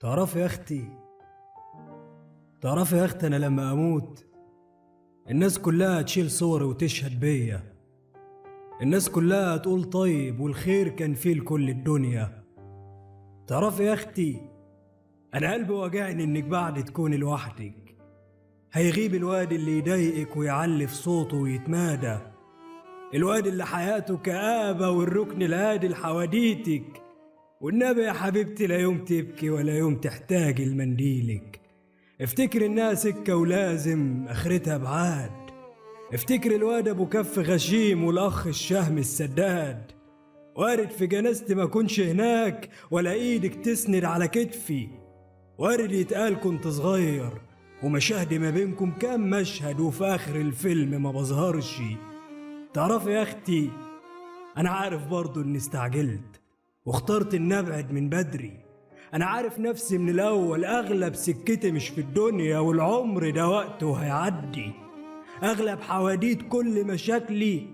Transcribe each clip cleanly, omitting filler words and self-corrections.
تعرفي يا اختي تعرفي يا اختي، انا لما اموت الناس كلها تشيل صوري وتشهد بيا. الناس كلها تقول طيب والخير كان فيه لكل الدنيا. تعرفي يا اختي، انا قلبي واجعني انك بعد تكوني لوحدك. هيغيب الواد اللي يضايقك ويعلي في صوته ويتمادى، الواد اللي حياته كآبة والركن الهادي لحواديتك. والنبي يا حبيبتي لا يوم تبكي ولا يوم تحتاجي لمنديلك. افتكر انها سكة ولازم اخرتها بعاد. افتكر الواد ابو كف غشيم والاخ الشهم السداد. وارد في جنازتي ما كنش هناك ولا ايدك تسند على كتفي. وارد يتقال كنت صغير ومشاهدي ما بينكم كام مشهد وفي اخر الفيلم ما بظهرش. تعرفي يا اختي، انا عارف برضو اني استعجلت واخترت اني ابعد من بدري. انا عارف نفسي من الاول، اغلب سكتي مش في الدنيا والعمر ده وقته هيعدي. اغلب حواديت كل مشاكلي،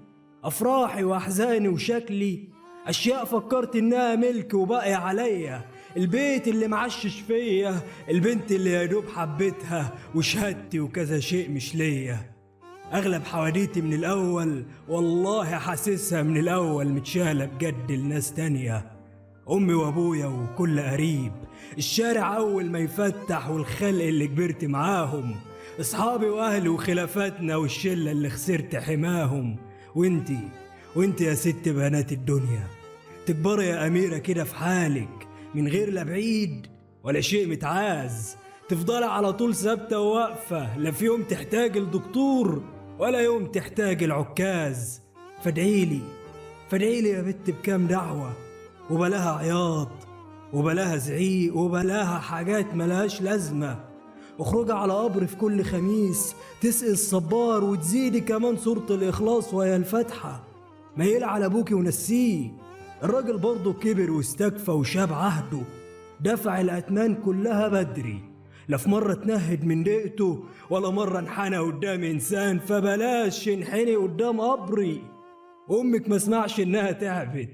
افراحي واحزاني وشكلي، اشياء فكرت انها ملك وباقي عليا. البيت اللي معشش فيا، البنت اللي يا دوب حبيتها، وشهادتي وكذا شيء مش ليا. اغلب حواديتي من الاول والله حاسسها من الاول متشالة بجد لناس تانية. امي وابويا وكل قريب، الشارع اول ما يفتح والخلق اللي كبرت معاهم، اصحابي واهلي وخلافاتنا والشلة اللي خسرت حماهم. وانتي يا ست بنات الدنيا، تكبري يا اميرة كده في حالك من غير لا بعيد ولا شيء متعاز. تفضلي على طول ثابتة وواقفة، لا في يوم تحتاج الدكتور ولا يوم تحتاج العكاز. فادعيلي يا بت بكام دعوة، وبلاها عياط وبلاها زعيق وبلاها حاجات ملهاش لازمة. اخرجي على قبر في كل خميس تسقي الصبار وتزيدي كمان سورة الإخلاص وهي الفاتحة. ميل على أبوكي ونسيه، الراجل برضه كبر واستكفى وشاب عهده. دفع الأتمان كلها بدري، لا في مرة اتنهد من دقته ولا مرة انحنى قدام إنسان. فبلاش انحني قدام قبري. أمك ما اسمعش إنها تعبت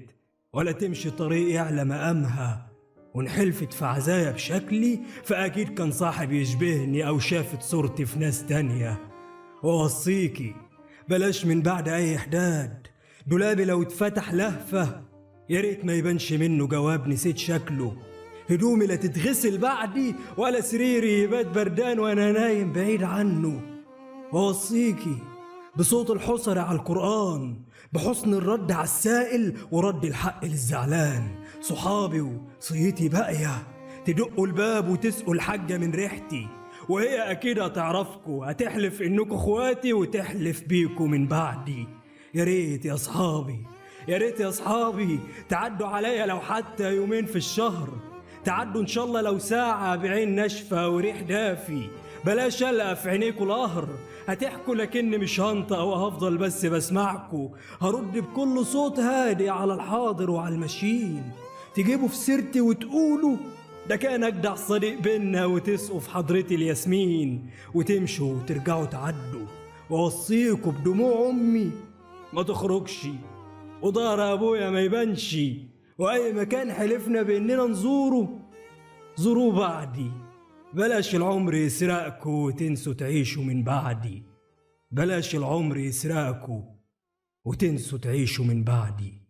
ولا تمشي طريق يعلى مقامها، ونحلفت في عزايا بشكلي فأكيد كان صاحب يشبهني أو شافت صورتي في ناس تانية. ووصيكي بلاش من بعد أي حداد، دولابي لو اتفتح لهفة يا ريت ما يبانش منه جواب نسيت شكله. هدومي لا تتغسل بعدي ولا سريري يبات بردان وانا نايم بعيد عنه. ووصيكي بصوت الحصر على القرآن، بحسن الرد على السائل ورد الحق للزعلان. صحابي وصيتي باقية، تدقوا الباب وتسقوا الحاجة من ريحتي، وهي أكيد هتعرفكوا، هتحلف إنكوا إخواتي وتحلف بيكوا من بعدي. يا ريت يا أصحابي تعدوا عليا لو حتى يومين في الشهر. تعدوا إن شاء الله لو ساعة بعين ناشفة وريح دافي. بلاش ألقى في عينيكوا القهر، هتحكوا لكن مش هنطق وهفضل بس بسمعكوا. هرد بكل صوت هادي على الحاضر وعلى الماشيين. تجيبوا في سيرتي وتقولوا ده كان أجدع صديق بينا، وتسقوا في حضرتي الياسمين وتمشوا وترجعوا تعدوا. ووصيكوا بدموع أمي ما تخرجش، وضهر أبويا ما يبانش، وأي مكان حلفنا بإننا نزوره زوروه بعدي. بلاش العمر يسرقكوا وتنسوا تعيشوا من بعدي. بلاش العمر يسرقكوا وتنسوا تعيشوا من بعدي.